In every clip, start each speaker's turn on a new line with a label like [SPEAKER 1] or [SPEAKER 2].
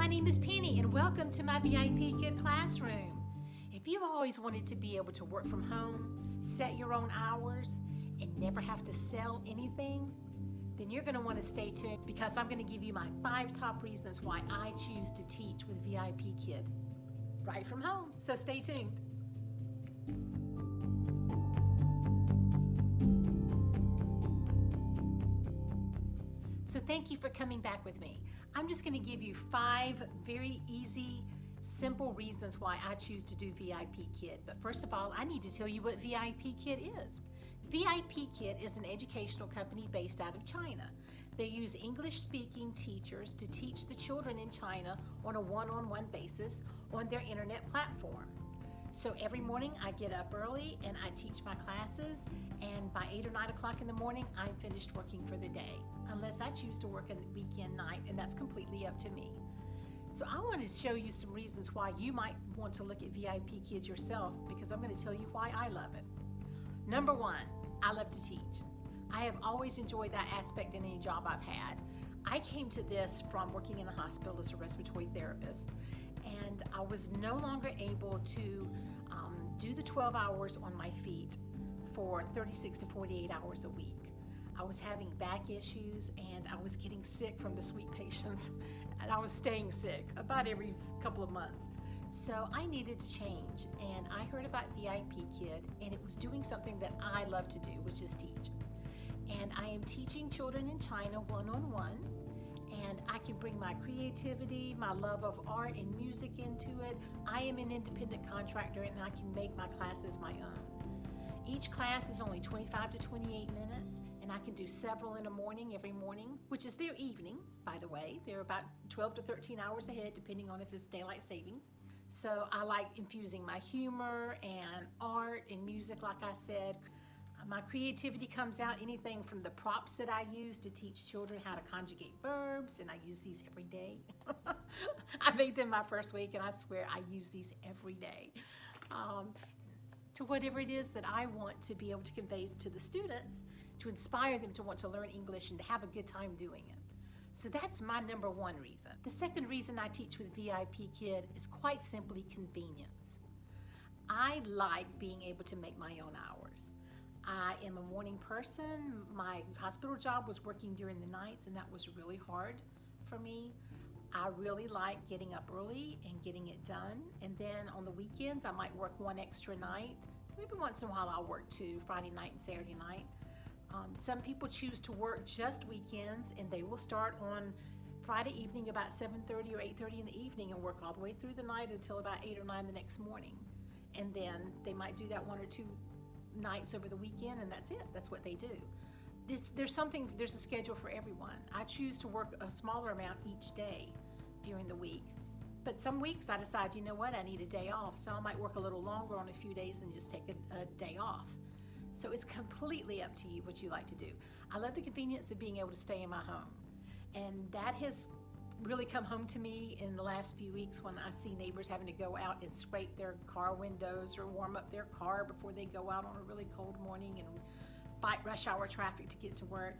[SPEAKER 1] my name is Penny and welcome to my VIPKid classroom. If you've always wanted to be able to work from home, set your own hours, and never have to sell anything, then you're going to want to stay tuned because I'm going to give you my 5 top reasons why I choose to teach with VIPKid right from home. So stay tuned. So thank you for coming back with me. I'm just going to give you 5 very easy, simple reasons why I choose to do VIPKid. But first of all, I need to tell you what VIPKid is. VIPKid is an educational company based out of China. They use English-speaking teachers to teach the children in China on a one-on-one basis on their internet platform. So every morning I get up early and I teach my classes, and by 8 or 9 o'clock in the morning I'm finished working for the day, unless I choose to work a weekend night, and that's completely up to me. So I want to show you some reasons why you might want to look at VIPKid yourself, because I'm going to tell you why I love it. Number 1, I love to teach. I have always enjoyed that aspect in any job I've had. I came to this from working in a hospital as a respiratory therapist, and I was no longer able to do the 12 hours on my feet for 36 to 48 hours a week. I was having back issues and I was getting sick from the sweet patients, and I was staying sick about every couple of months. So I needed to change, and I heard about VIPKid, and it was doing something that I love to do, which is teach. And I am teaching children in China one-on-one, and I can bring my creativity, my love of art and music into it. I am an independent contractor, and I can make my classes my own. Each class is only 25 to 28 minutes, and I can do several in the morning every morning, which is their evening, by the way. They're about 12 to 13 hours ahead, depending on if it's daylight savings. So I like infusing my humor and art and music, like I said. My creativity comes out anything from the props that I use to teach children how to conjugate verbs, and I use these every day. I made them my first week, and I swear I use these every day. To whatever it is that I want to be able to convey to the students, to inspire them to want to learn English and to have a good time doing it. So that's my number 1 reason. The second reason I teach with VIPKid is quite simply convenience. I like being able to make my own hours. I am a morning person. My hospital job was working during the nights, and that was really hard for me. I really like getting up early and getting it done. And then on the weekends, I might work 1 extra night. Maybe once in a while I'll work 2, Friday night and Saturday night. Some people choose to work just weekends, and they will start on Friday evening about 7:30 or 8:30 in the evening and work all the way through the night until about 8 or 9 the next morning. And then they might do that 1 or 2 nights over the weekend, and that's it. That's what they do. There's a schedule for everyone. I choose to work a smaller amount each day during the week. But some weeks I decide, you know what, I need a day off. So I might work a little longer on a few days and just take a day off. So it's completely up to you what you like to do. I love the convenience of being able to stay in my home. And that has really come home to me in the last few weeks when I see neighbors having to go out and scrape their car windows or warm up their car before they go out on a really cold morning and fight rush hour traffic to get to work.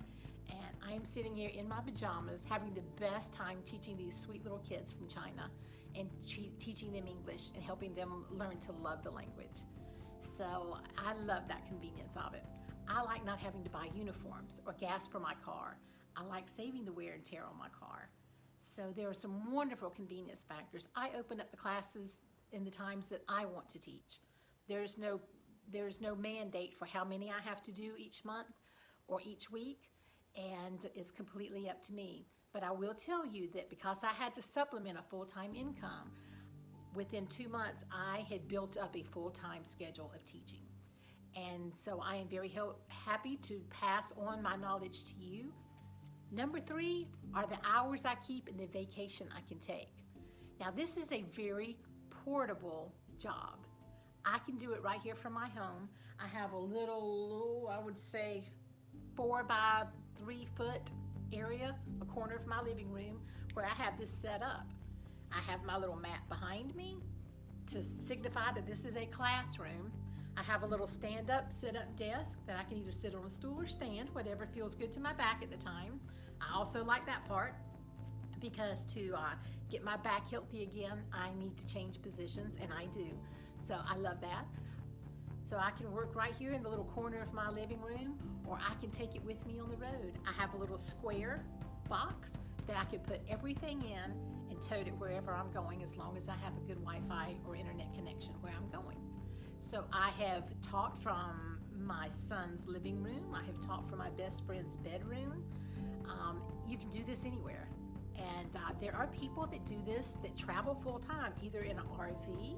[SPEAKER 1] And I am sitting here in my pajamas having the best time teaching these sweet little kids from China and teaching them English and helping them learn to love the language. So I love that convenience of it. I like not having to buy uniforms or gas for my car. I like saving the wear and tear on my car. So there are some wonderful convenience factors. I open up the classes in the times that I want to teach. There's no mandate for how many I have to do each month or each week, and it's completely up to me. But I will tell you that because I had to supplement a full-time income, within 2 months I had built up a full-time schedule of teaching. And so I am very happy to pass on my knowledge to you. Number 3 are the hours I keep and the vacation I can take. Now this is a very portable job. I can do it right here from my home. I have a little, I would say 4 by 3 foot area, a corner of my living room, where I have this set up. I have my little mat behind me to signify that this is a classroom. I have a little stand-up, sit-up desk that I can either sit on a stool or stand, whatever feels good to my back at the time. I also like that part. because to get my back healthy again, I need to change positions, and I do. So I love that. So I can work right here in the little corner of my living room, or I can take it with me on the road. I have a little square box that I can put everything in and tote it wherever I'm going, as long as I have a good Wi-Fi or internet connection where I'm going. So I have taught from my son's living room. I have taught from my best friend's bedroom. You can do this anywhere. And there are people that do this that travel full time, either in an RV,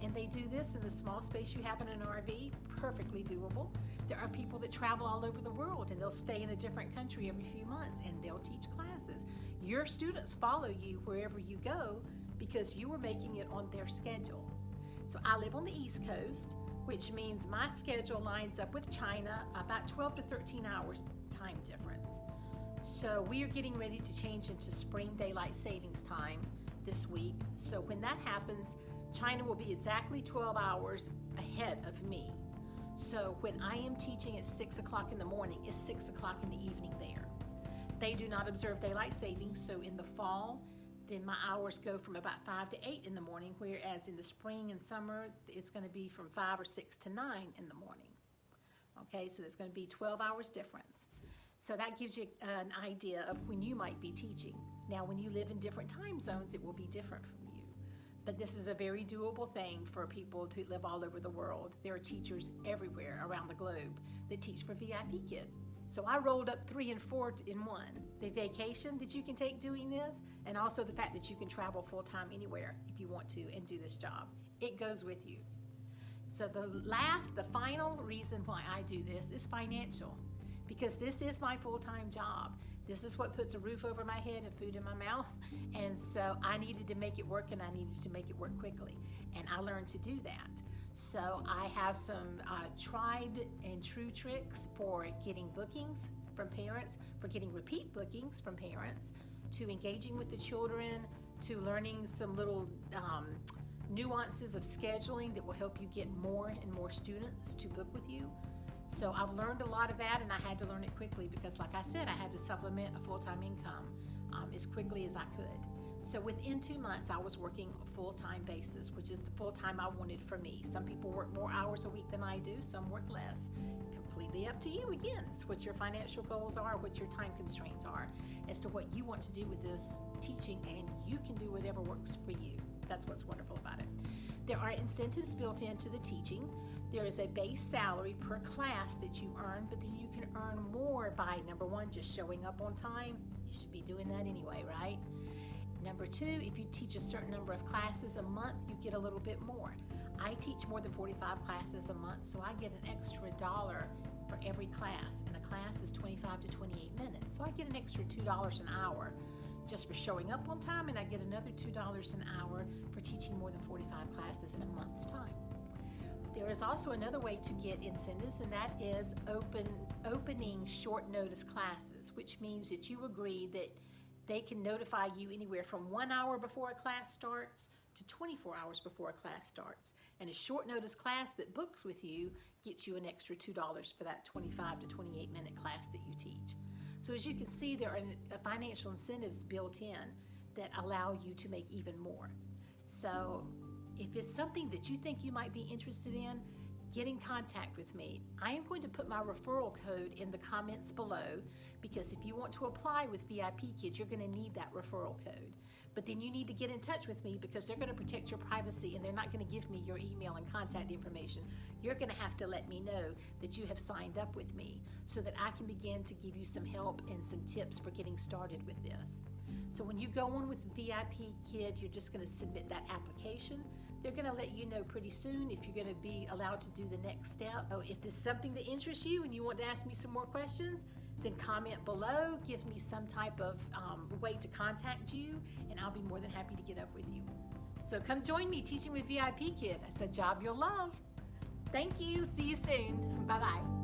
[SPEAKER 1] and they do this in the small space you have in an RV, perfectly doable. There are people that travel all over the world, and they'll stay in a different country every few months, and they'll teach classes. Your students follow you wherever you go because you are making it on their schedule. So I live on the East Coast, which means my schedule lines up with China, about 12 to 13 hours time difference. So we are getting ready to change into spring daylight savings time this week. So when that happens, China will be exactly 12 hours ahead of me. So when I am teaching at 6 o'clock in the morning, it's 6 o'clock in the evening there. They do not observe daylight savings, so in the fall, then my hours go from about 5 to 8 in the morning, whereas in the spring and summer, it's going to be from 5 or 6 to 9 in the morning. Okay, so there's going to be 12 hours difference. So that gives you an idea of when you might be teaching. Now, when you live in different time zones, it will be different from you. But this is a very doable thing for people to live all over the world. There are teachers everywhere around the globe that teach for VIPKid. So I rolled up 3 and 4 in one. The vacation that you can take doing this, and also the fact that you can travel full-time anywhere if you want to and do this job. It goes with you. So the final reason why I do this is financial, because this is my full-time job. This is what puts a roof over my head and food in my mouth. And so I needed to make it work, and I needed to make it work quickly. And I learned to do that. So I have some tried and true tricks for getting bookings from parents, for getting repeat bookings from parents, to engaging with the children, to learning some little nuances of scheduling that will help you get more and more students to book with you. So I've learned a lot of that, and I had to learn it quickly because, like I said, I had to supplement a full-time income as quickly as I could. So within 2 months, I was working a full-time basis, which is the full-time I wanted for me. Some people work more hours a week than I do, some work less. Completely up to you again. It's what your financial goals are, what your time constraints are, as to what you want to do with this teaching, and you can do whatever works for you. That's what's wonderful about it. There are incentives built into the teaching. There is a base salary per class that you earn, but then you can earn more by, number one, just showing up on time. You should be doing that anyway, right? Number two, if you teach a certain number of classes a month, you get a little bit more. I teach more than 45 classes a month, so I get an extra $1 for every class, and a class is 25 to 28 minutes. So I get an extra $2 an hour just for showing up on time, and I get another $2 an hour for teaching more than 45 classes in a month's time. There is also another way to get incentives, and that is opening short notice classes, which means that you agree that they can notify you anywhere from 1 hour before a class starts to 24 hours before a class starts. And a short notice class that books with you gets you an extra $2 for that 25 to 28 minute class that you teach. So as you can see, there are financial incentives built in that allow you to make even more. So if it's something that you think you might be interested in, get in contact with me. I am going to put my referral code in the comments below, because if you want to apply with VIPKid, you're going to need that referral code. But then you need to get in touch with me, because they're going to protect your privacy, and they're not going to give me your email and contact information. You're going to have to let me know that you have signed up with me so that I can begin to give you some help and some tips for getting started with this. So when you go on with VIPKid, you're just going to submit that application. They're going to let you know pretty soon if you're going to be allowed to do the next step. So if this is something that interests you and you want to ask me some more questions, then comment below, give me some type of way to contact you, and I'll be more than happy to get up with you. So come join me teaching with VIPKid. It's a job you'll love. Thank you. See you soon. Bye-bye.